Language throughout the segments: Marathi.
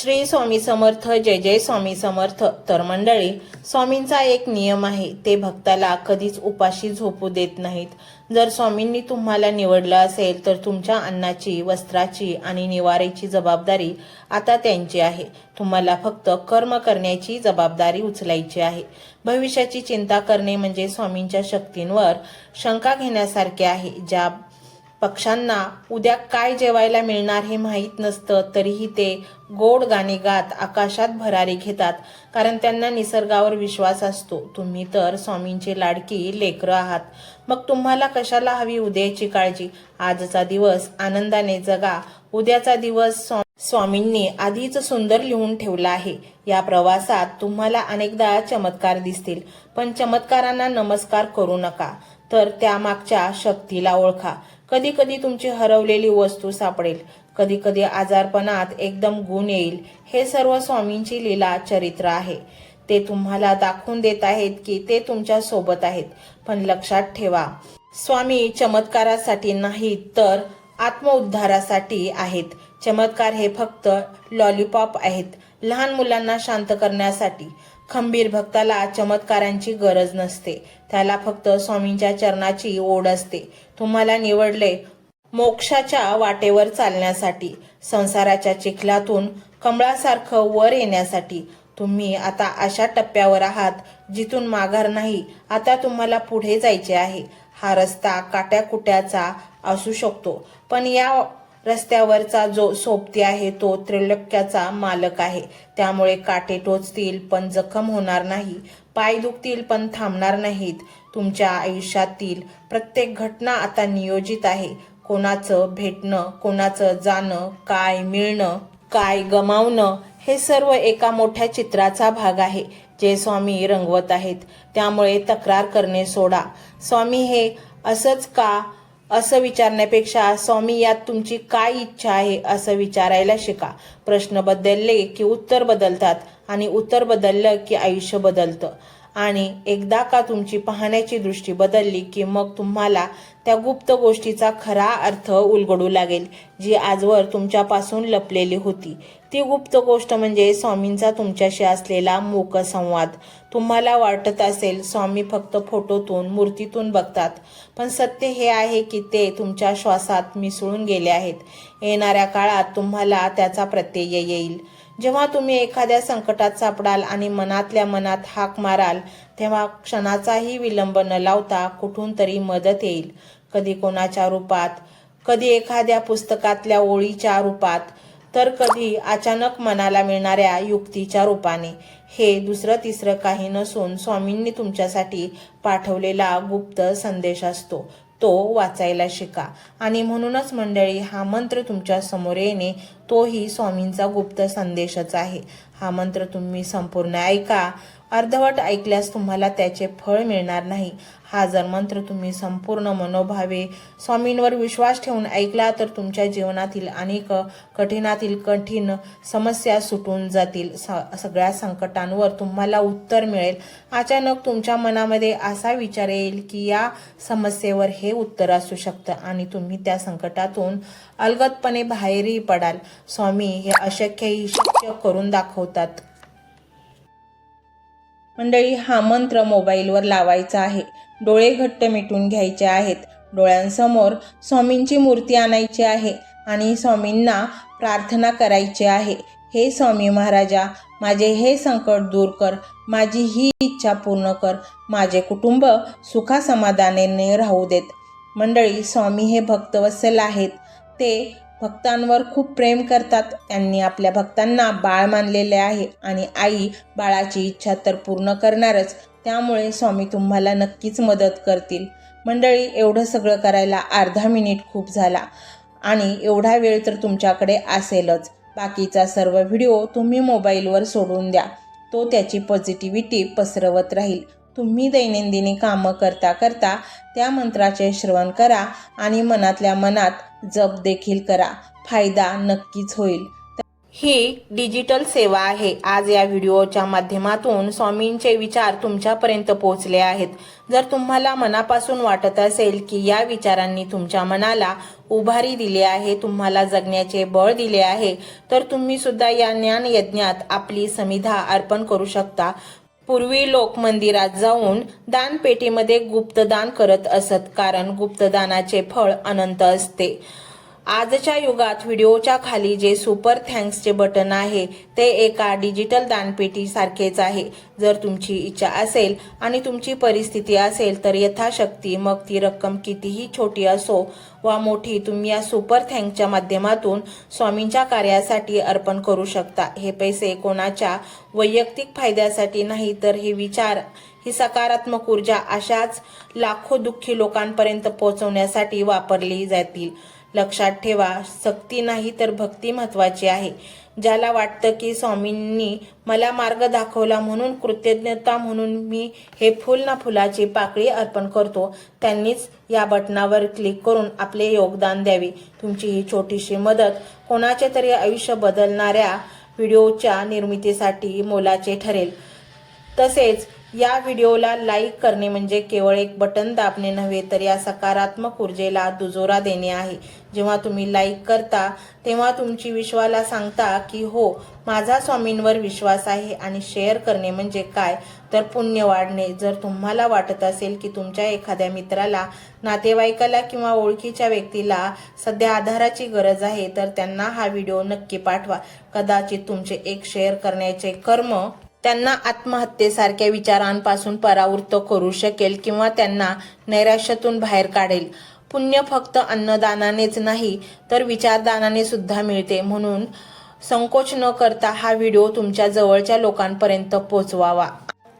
श्री स्वामी समर्थ. जय जय स्वामी समर्थ. तर मंडळी, स्वामींचा एक नियम आहे, ते भक्ताला कधीच उपाशी झोपू देत नाहीत. जर स्वामींनी तुम्हाला निवडलं असेल तर तुमच्या अन्नाची, वस्त्राची आणि निवारेची जबाबदारी आता त्यांची आहे. तुम्हाला फक्त कर्म करण्याची जबाबदारी उचलायची आहे. भविष्याची चिंता करणे म्हणजे स्वामींच्या शक्तींवर शंका घेण्यासारखे आहे. ज्या पक्ष्यांना उद्या काय जेवायला मिळणार हे माहीत नसतं, तरीही ते गोड गाणी गात आकाशात भरारी घेतात, कारण त्यांना निसर्गावर विश्वास असतो. तुम्ही तर स्वामींची लाडकी लेकरं आहात. मग तुम्हाला कशाला हवी उद्याची काळजी? आजचा दिवस आनंदाने जगा. उद्याचा दिवस स्वामींनी आधीच सुंदर लिहून ठेवला आहे. या प्रवासात तुम्हाला अनेकदा चमत्कार दिसतील, पण चमत्कारांना नमस्कार करू नका, तर त्यामागच्या शक्तीला ओळखा. कधी कधी तुमची हरवलेली वस्तू सापडेल, कधी कधी आजारपणात एकदम गुण येईल. हे सर्व स्वामींची लीला चरित्र आहे. ते तुम्हाला दाखवून देत आहेत की ते तुमच्या सोबत आहेत. पण लक्षात ठेवा, स्वामी चमत्कारासाठी नाहीत, तर आत्मउद्धारासाठी आहेत. चमत्कार हे फक्त लॉलीपॉप आहेत, लहान मुलांना शांत करण्यासाठी. खंबीर भक्ताला चमत्कारांची गरज नसते, त्याला फक्त स्वामींच्या चरणाची ओढ असते. तुम्हाला निवडले मोक्षाच्या वाटेवर चालण्यासाठी, संसाराच्या चिखलातून कमळासारखं वर येण्यासाठी. तुम्ही आता अशा टप्प्यावर आहात जिथून माघार नाही. आता तुम्हाला पुढे जायचे आहे. हा रस्ता काट्याकुट्याचा असू शकतो, पण या रस्त्यावरचा जो सोबती आहे तो त्रैलोक्याचा मालक आहे. त्यामुळे काटे टोचतील पण जखम होणार नाही, पाय दुखतील पण थांबणार नाहीत. तुमच्या आयुष्यातील प्रत्येक घटना आता नियोजित आहे. कोणाचं भेटणं, कोणाचं जाणं, काय मिळणं, काय गमावणं, हे सर्व एका मोठ्या चित्राचा भाग आहे, जे स्वामी रंगवत आहेत. त्यामुळे तक्रार करणे सोडा. स्वामी हे असंच का, असं विचारण्यापेक्षा स्वामी यात तुमची काय इच्छा आहे असं विचारायला शिका. प्रश्न बदलले की उत्तर बदलतात, आणि उत्तर बदललं की आयुष्य बदलतं. आणि एकदा का तुमची पाहण्याची दृष्टी बदलली की मग तुम्हाला त्या गुप्त गोष्टीचा खरा अर्थ उलगडू लागेल, जी आजवर तुमच्यापासून लपलेली होती. ती गुप्त गोष्ट म्हणजे स्वामींचा तुमच्याशी असलेला मूक संवाद. तुम्हाला वाटत असेल स्वामी फक्त फोटोतून, मूर्तीतून बघतात, पण सत्य हे आहे की ते तुमच्या श्वासात मिसळून गेले आहेत. येणाऱ्या काळात तुम्हाला त्याचा प्रत्यय येईल. जेव्हा तुम्ही एखाद्या संकटात सापडाल आणि मनातल्या मनात हाक माराल, तेव्हा क्षणाचाही विलंब न लावता कुठून तरी मदत येईल. कधी कोणाच्या रूपात, कधी एखाद्या पुस्तकातल्या ओळीच्या रूपात, तर कधी अचानक मनाला मिळणाऱ्या युक्तीच्या रूपाने. हे दुसरं तिसरं काही नसून स्वामींनी तुमच्यासाठी पाठवलेला गुप्त संदेश असतो. तो वाचायला शिका. आणि म्हणूनच मंडळी, हा मंत्र तुमच्या समोर येणे तोही स्वामींचा गुप्त संदेशच आहे. हा मंत्र तुम्ही संपूर्ण ऐका. अर्धवट ऐकल्यास तुम्हाला त्याचे फळ मिळणार नाही. हा जर मंत्र तुम्ही संपूर्ण मनोभावे स्वामींवर विश्वास ठेवून ऐकला तर तुमच्या जीवनातील अनेक कठीणातील कठीण समस्या सुटून जातील. सगळ्या संकटांवर तुम्हाला उत्तर मिळेल. अचानक तुमच्या मनामध्ये असा विचार येईल की या समस्येवर हे उत्तर असू शकतं, आणि तुम्ही त्या संकटातून अलगदपणे बाहेरही पडाल. स्वामी हे अशक्यही शक्य करून दाखवतात. मंडळी, हा मंत्र मोबाईलवर लावायचा आहे. डोळे घट्ट मिटून घ्यायचे आहेत. डोळ्यांसमोर स्वामींची मूर्ती आणायची आहे आणि स्वामींना प्रार्थना करायची आहे. हे स्वामी महाराजा, माझे हे संकट दूर कर, माझी ही इच्छा पूर्ण कर, माझे कुटुंब सुखासमाधानाने राहू देत. मंडळी, स्वामी हे भक्तवत्सल आहेत. ते भक्तांवर खूप प्रेम करतात. त्यांनी आपल्या भक्तांना बाळ मानलेले आहे, आणि आई बाळाची इच्छा तर पूर्ण करणारच. त्यामुळे स्वामी तुम्हाला नक्कीच मदत करतील. मंडळी, एवढं सगळं करायला अर्धा मिनिट खूप झाला, आणि एवढा वेळ तर तुमच्याकडे असेलच. बाकीचा सर्व व्हिडिओ तुम्ही मोबाईलवर सोडून द्या. तो त्याची पॉझिटिव्हिटी पसरवत राहील. तुम्ही दैनंदिनी कामं करता करता त्या मंत्राचे श्रवण करा आणि मनातल्या मनात जप देखील करा. फायदा नक्कीच होईल. ही डिजिटल सेवा आहे। आज या व्हिडिओच्या माध्यमातून स्वामींचे विचार तुमच्यापर्यंत पोहोचले आहेत। जर तुम्हाला मनापासून वाटत असेल की या विचारांनी तुमच्या मनाला उभारी दिली आहे, तुम्हाला जगण्याचे बळ दिले आहे, तर तुम्ही सुद्धा या ज्ञान यज्ञात आपली समिधा अर्पण करू शकता। पूर्वी लोक मंदिरात जाऊन दानपेटीमध्ये गुप्तदान करत असत, कारण गुप्तदानाचे फळ अनंत असते। आजच्या युगात व्हिडिओच्या खाली जे सुपर थँक्सचे बटन आहे ते एका डिजिटल दानपेटी सारखेच आहे। जर तुमची इच्छा असेल आणि तुमची परिस्थिती असेल तर यथाशक्ती, मग ती रक्कम कितीही छोटी असो वा मोठी, तुम्ही या सुपर थँक्सच्या माध्यमातून स्वामींच्या कार्यासाठी अर्पण करू शकता। हे पैसे कोणाच्या वैयक्तिक फायद्यासाठी नाही, तर हे विचार, ही सकारात्मक ऊर्जा अशाच लाखो दुःखी लोकांपर्यंत पोहोचवण्यासाठी वापरली जातील। लक्षात ठेवा, सक्ती नाही तर भक्ती महत्वाची आहे। ज्याला वाटतं की स्वामींनी मला मार्ग दाखवला म्हणून कृतज्ञता म्हणून मी हे फुल ना फुलाची पाकळी अर्पण करतो, त्यांनीच या बटनावर क्लिक करून आपले योगदान द्यावे। तुमची ही छोटीशी मदत कोणाचे तरी आयुष्य बदलणाऱ्या व्हिडिओच्या निर्मितीसाठी मोलाचे ठरेल। तसेच या व्हिडिओला लाईक करणे म्हणजे केवळ एक बटन दाबणे नव्हे, तर या सकारात्मक ऊर्जेला दुजोरा देणे आहे। जेव्हा तुम्ही लाईक करता तेव्हा तुमची विश्वाला सांगता की हो, माझा स्वामींवर विश्वास आहे। आणि शेअर करणे म्हणजे काय, तर पुण्य वाढणे। जर तुम्हाला वाटत असेल की तुमच्या एखाद्या मित्राला, नातेवाईकाला किंवा ओळखीच्या व्यक्तीला सध्या आधाराची गरज आहे, तर त्यांना हा व्हिडिओ नक्की पाठवा। कदाचित तुमचे एक शेअर करण्याचे कर्म त्यांना आत्महत्येसारख्या विचारांपासून परावृत्त करू शकेल किंवा त्यांना नैराश्यातून बाहेर काढेल। पुण्य फक्त अन्नदानानेच नाही, तर विचारदानाने सुद्धा मिळते। म्हणून संकोच न करता हा व्हिडिओ तुमच्या जवळच्या लोकांपर्यंत पोहोचवावा।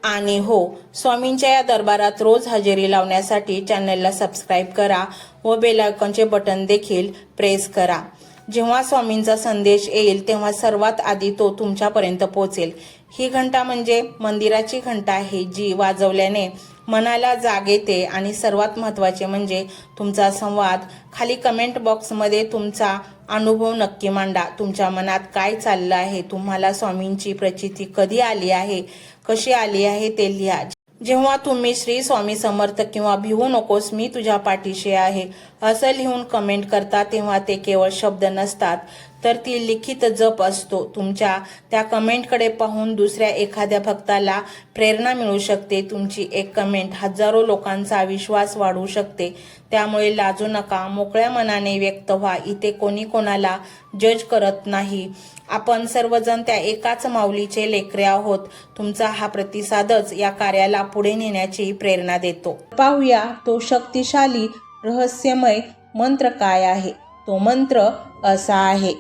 आणि हो, स्वामींच्या या दरबारात रोज हजेरी लावण्यासाठी चॅनलला सबस्क्राईब करा व बेल आयकॉनचे बटन देखील प्रेस करा। जेव्हा स्वामींचा संदेश येईल तेव्हा सर्वात आधी तो तुमच्यापर्यंत पोहोचेल। ही घंटा म्हणजे मंदिराची घंटा आहे, जी वाजवल्याने मनाला जाग येते। आणि सर्वात महत्त्वाचे म्हणजे तुमचा संवाद। खाली कमेंट बॉक्समध्ये तुमचा अनुभव नक्की मांडा। तुमच्या मनात काय चाललं आहे, तुम्हाला स्वामींची प्रचिती कधी आली आहे, कशी आली आहे ते लिहा। जेव्हा तुम्ही श्री स्वामी समर्थ किंवा भिवू नकोस मी तुझ्या पाठीशी आहे असं लिहून कमेंट करता, तेव्हा ते केवळ शब्द नसतात, तर ती लिखित जप असतो। तुमच्या त्या कमेंटकडे पाहून दुसऱ्या एखाद्या भक्ताला प्रेरणा मिळू शकते। तुमची एक कमेंट हजारो लोकांचा विश्वास वाढवू शकते। त्यामुळे लाजू नका, मोकळ्या मनाने व्यक्त व्हा। इथे कोणी कोणाला जज करत नाही, आपण सर्वजण त्या एकाच माऊलीचे लेकरे आहोत। तुमचा हा प्रतिसादच या कार्याला पुढे नेण्याची प्रेरणा देतो। पाहूया तो शक्तिशाली रहस्यमय मंत्र काय आहे। तो मंत्र असा आहे: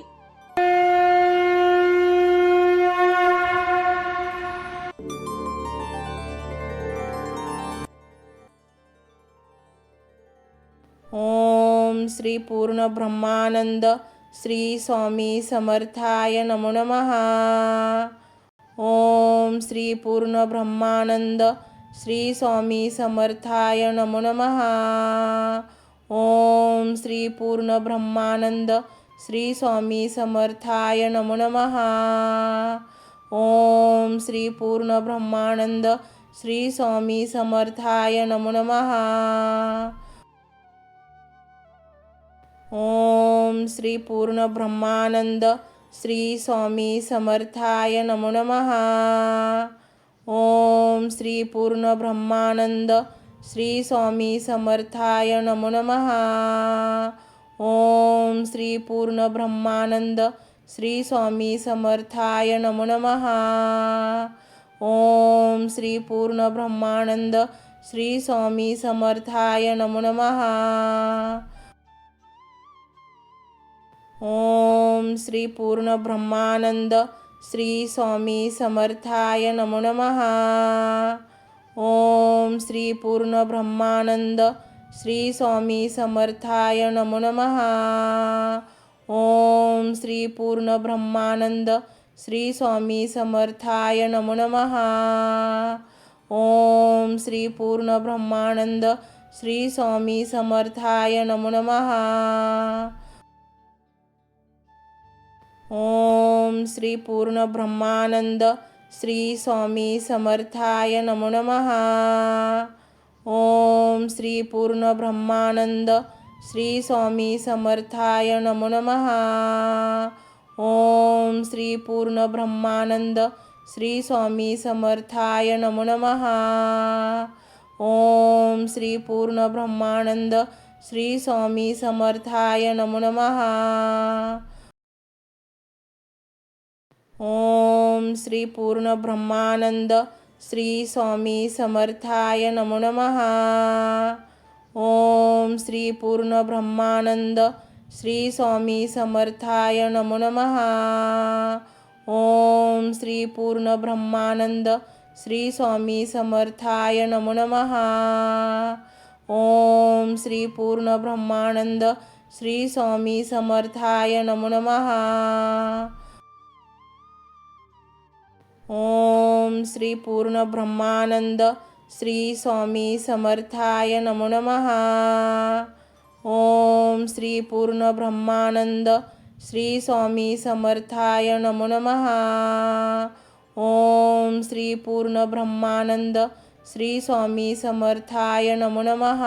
ओम श्री पूर्ण ब्रह्मानंद श्री स्वामी समर्थाय नमो नमः। ओम श्री पूर्ण ब्रह्मानंद श्री स्वामी समर्थाय नमो नमः। ओम श्री पूर्ण ब्रह्मानंद श्री स्वामी समर्थाय नमो नमः। ओम श्री पूर्ण ब्रह्मानंद श्री स्वामी समर्थाय नमो नमः। ओम श्री पूर्ण ब्रह्मानंद श्री स्वामी समर्थाय नमो नमः। ओम श्री पूर्ण ब्रह्मानंद श्री स्वामी समर्थाय नमो नमः। ओम श्री पूर्ण ब्रह्मानंद श्री स्वामी समर्थाय नमो नमः। ओम श्री पूर्ण ब्रह्मानंद श्री स्वामी समर्थाय नमो नमः। ओम श्री पूर्ण ब्रह्मानंद श्री स्वामी समर्थाय नमो नमः। ओम श्री पूर्ण ब्रह्मानंद श्री स्वामी समर्थाय नमो नमः। ओम श्री पूर्ण ब्रह्मानंद श्री स्वामी समर्थाय नमो नमः। ओम श्री पूर्ण ब्रह्मानंद श्री स्वामी समर्थाय नमो नमः। ओम श्री पूर्ण ब्रह्मानंद श्री स्वामी समर्थाय नमो नमः. ओम श्री पूर्ण ब्रह्मानंद श्री स्वामी समर्थाय नमो नमः. ओम श्री पूर्ण ब्रह्मानंद श्री स्वामी समर्थाय नमो नमः. ओम श्री पूर्ण ब्रह्मानंद श्री स्वामी समर्थाय नमो नमः. ओम श्री पूर्ण ब्रह्मानंद श्री स्वामी समर्थाय नमो नमः. ओम श्री पूर्ण ब्रह्मानंद श्री स्वामी समर्थाय नमो नमः. ओम श्री पूर्ण ब्रह्मानंद श्री स्वामी समर्थाय नमो नमः. ओम श्री पूर्ण ब्रह्मानंद श्री स्वामी समर्थाय नमो नमः. ओम श्री पूर्ण ब्रह्मानंद श्री स्वामी समर्थाय नमो नमः. ओम श्री पूर्ण ब्रह्मानंद श्री स्वामी समर्थाय नमो नमः. ओम श्री पूर्ण ब्रह्मानंद श्री स्वामी समर्थाय नमो नमः.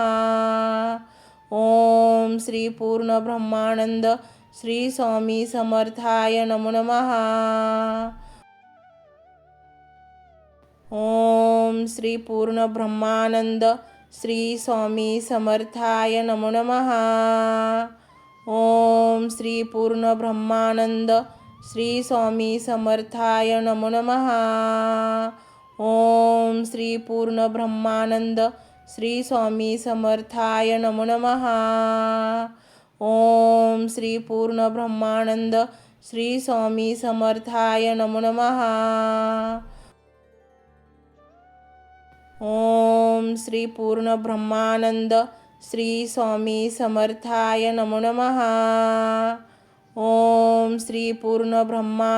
ओम श्री पूर्ण ब्रह्मानंद श्री स्वामी समर्थाय नमो नमः. ओम श्री पूर्ण ब्रह्मानंद श्री स्वामी समर्थाय नमो नमः. ओम श्री पूर्ण ब्रह्मानंद श्री स्वामी समर्थाय नमो नमः. ओम श्री पूर्ण ब्रह्मानंद श्री स्वामी समर्थाय नमो नमः. ओम श्री पूर्ण ब्रह्मानंद श्री स्वामी समर्थाय नमो नमः. ओम श्री पूर्ण ब्रह्मानंद श्री स्वामी समर्थाय नमो नमः. ओम श्री पूर्ण ब्रह्मानंद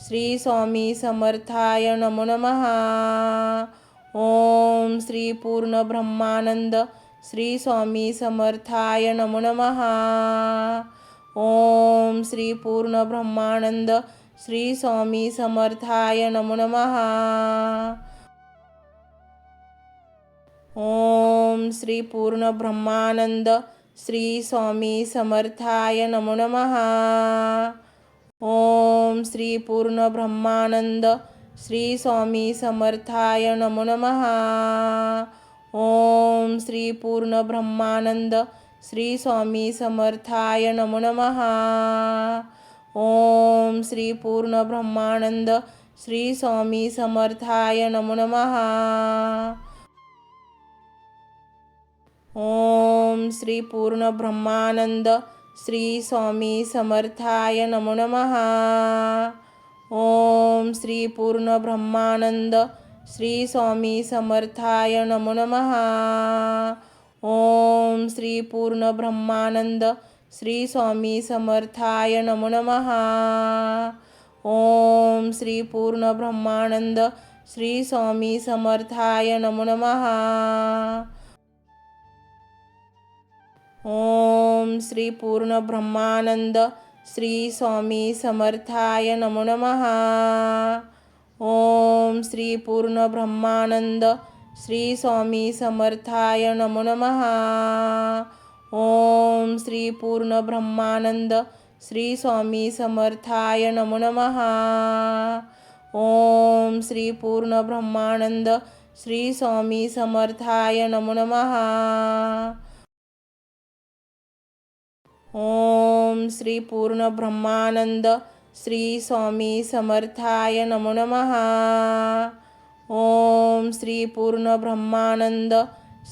श्री स्वामी समर्थाय नमो नमः. ओम श्री पूर्ण ब्रह्मानंद श्री स्वामी समर्थाय नमो नमः. ओम श्री पूर्ण ब्रह्मानंद श्री स्वामी समर्थाय नमो नमः. ओम श्री पूर्ण ब्रह्मानंद श्री स्वामी समर्थाय नमो नमः. ओम श्री पूर्ण ब्रह्मानंद श्री स्वामी समर्थाय नमो नमः. ओम श्री पूर्ण ब्रह्मानंद श्री स्वामी समर्थाय नमो नमः. ओम श्री पूर्ण ब्रह्मानंद श्री स्वामी समर्थाय नमो नमः. ओम श्री पूर्ण ब्रह्मानंद श्री स्वामी समर्थाय नमो नमः. ओम श्री पूर्ण ब्रह्मानंद श्री स्वामी समर्थाय नमो नमः. ओम श्री पूर्ण ब्रह्मानंद श्री स्वामी समर्थाय नमो नमः. ओम श्री पूर्ण ब्रह्मानंद श्री स्वामी समर्थाय नमो नमः. ओम श्री पूर्ण ब्रह्मानंद श्री स्वामी समर्थाय नमो नमः. ओम श्री पूर्ण ब्रह्मानंद श्री स्वामी समर्थाय नमो नमः. ओम श्री पूर्ण ब्रह्मानंद श्री स्वामी समर्थाय नमो नमः. ओम श्री पूर्ण ब्रह्मानंद श्री स्वामी समर्थाय नमो नमः. ओम श्री पूर्ण ब्रह्मानंद श्री स्वामी समर्थाय नमो नमः. ओम श्री पूर्ण ब्रह्मानंद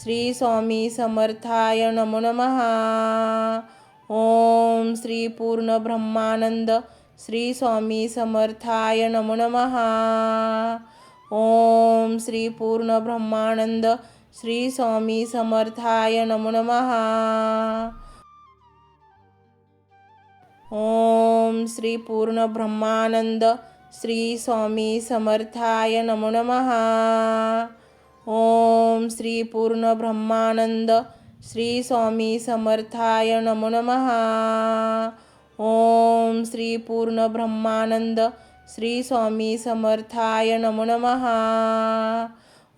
श्री स्वामी समर्थाय नमो नमः. ओम श्री पूर्ण ब्रह्मानंद श्री स्वामी समर्थाय नमो नमः. ओम श्री पूर्ण ब्रह्मानंद श्री स्वामी समर्थाय नमो नमः. ओम श्री पूर्ण ब्रह्मानंद श्री स्वामी समर्थाय नमो नमः. ओम श्री पूर्ण ब्रह्मानंद श्री स्वामी समर्थाय नमो नमः. ओम श्री पूर्ण ब्रह्मानंद श्री स्वामी समर्थाय नमो नमः.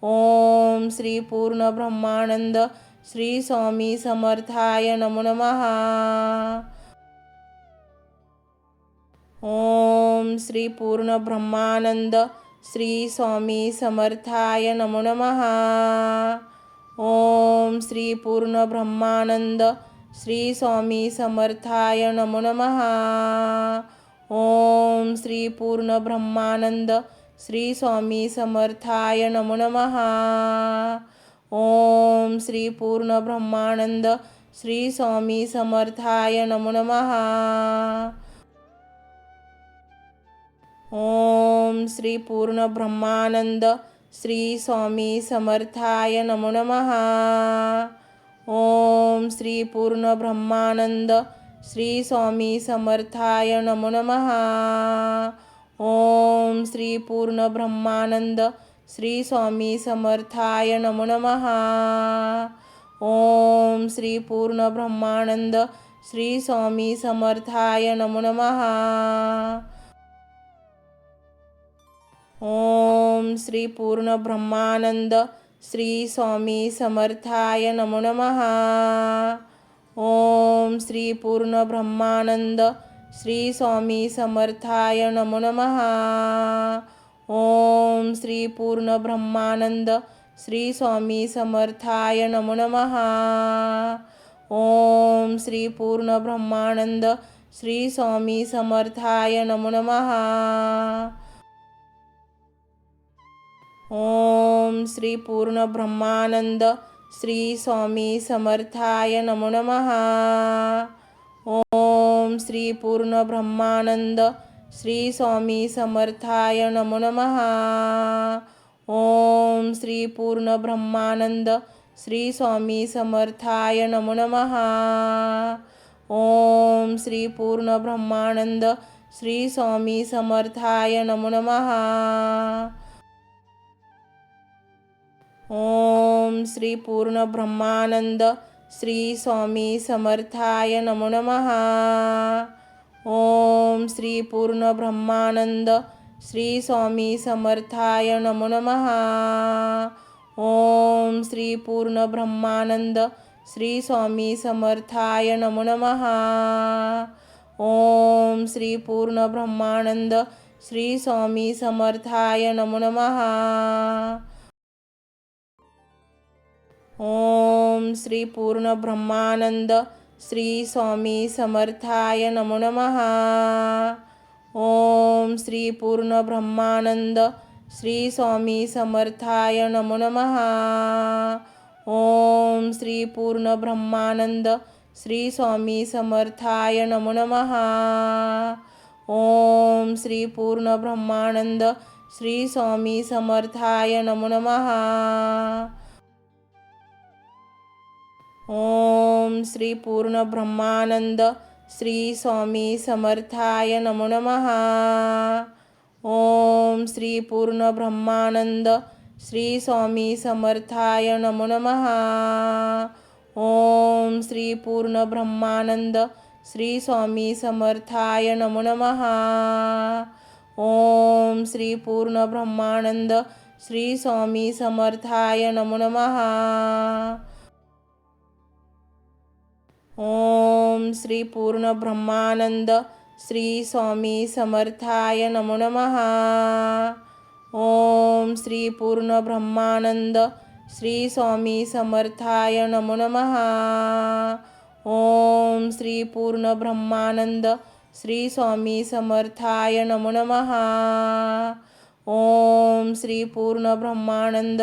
ओम श्री पूर्ण ब्रह्मानंद श्री स्वामी समर्थाय नमो नमः. ओम श्री पूर्ण ब्रह्मानंद श्री स्वामी समर्थाय नमो नमः. ओम श्री पूर्ण ब्रह्मानंद श्री स्वामी समर्थाय नमो नमः. ओम श्री पूर्ण ब्रह्मानंद श्री स्वामी समर्थाय नमो नमः. ओम श्री पूर्ण ब्रह्मानंद श्री स्वामी समर्थाय नमो नमः. ओम श्री पूर्ण ब्रह्मानंद श्री स्वामी समर्थाय नमो नमः. ओम श्री पूर्ण ब्रह्मानंद श्री स्वामी समर्थाय नमो नमः. ओम श्री पूर्ण ब्रह्मानंद श्री स्वामी समर्थाय नमो नमः. ओम श्री पूर्ण ब्रह्मानंद श्री स्वामी समर्थाय नमो नमः. ओम श्री पूर्ण ब्रह्मानंद श्री स्वामी समर्थाय नमो नमः. ओम श्री पूर्ण ब्रह्मानंद श्री स्वामी समर्थाय नमो नमः. ओम श्री पूर्ण ब्रह्मानंद श्री स्वामी समर्थाय नमो नमः. ओम श्री पूर्ण ब्रह्मानंद श्री स्वामी समर्थाय नमो नमः. ओम श्री पूर्ण ब्रह्मानंद श्री स्वामी समर्थाय नमो नमः. ओम श्री पूर्ण ब्रह्मानंद श्री स्वामी समर्थाय नमो नमः. ओम श्री पूर्ण ब्रह्मानंद श्री स्वामी समर्थाय नमो नमः. ओम श्री पूर्ण ब्रह्मानंद श्री स्वामी समर्थाय नमो नमः. ओम श्री पूर्ण ब्रह्मानंद श्री स्वामी समर्थाय नमो नमः. ओम श्री पूर्ण ब्रह्मानंद श्री स्वामी समर्थाय नमो नमः. ओम श्री पूर्ण ब्रह्मानंद श्री स्वामी समर्थाय नमो नमः. ओम श्री पूर्ण ब्रह्मानंद श्री स्वामी समर्थाय नमो नमः. ओम श्री पूर्ण ब्रह्मानंद श्री स्वामी समर्थाय नमो नमः. ओम श्री पूर्ण ब्रह्मानंद श्री स्वामी समर्थाय नमो नमः. ओम श्री पूर्ण ब्रह्मानंद श्री स्वामी समर्थाय नमो नमः. ओम श्री पूर्ण ब्रह्मानंद श्री स्वामी समर्थाय नमो नमः. ओम श्री पूर्ण ब्रह्मानंद श्री स्वामी समर्थाय नमो नमः. ओम श्री पूर्ण ब्रह्मानंद श्री स्वामी समर्थाय नमो नमः. ओम श्री पूर्ण ब्रह्मानंद श्री स्वामी समर्थाय नमो नमः. ओम श्री पूर्ण ब्रह्मानंद श्री स्वामी समर्थाय नमो नमः. ओम श्री पूर्ण ब्रह्मानंद श्री स्वामी समर्थाय नमो नमः. ओम श्री पूर्ण ब्रह्मानंद श्री स्वामी समर्थाय नमो नमः. ओम श्री पूर्ण ब्रह्मानंद श्री स्वामी समर्थाय नमो नमः. ओम श्री पूर्ण ब्रह्मानंद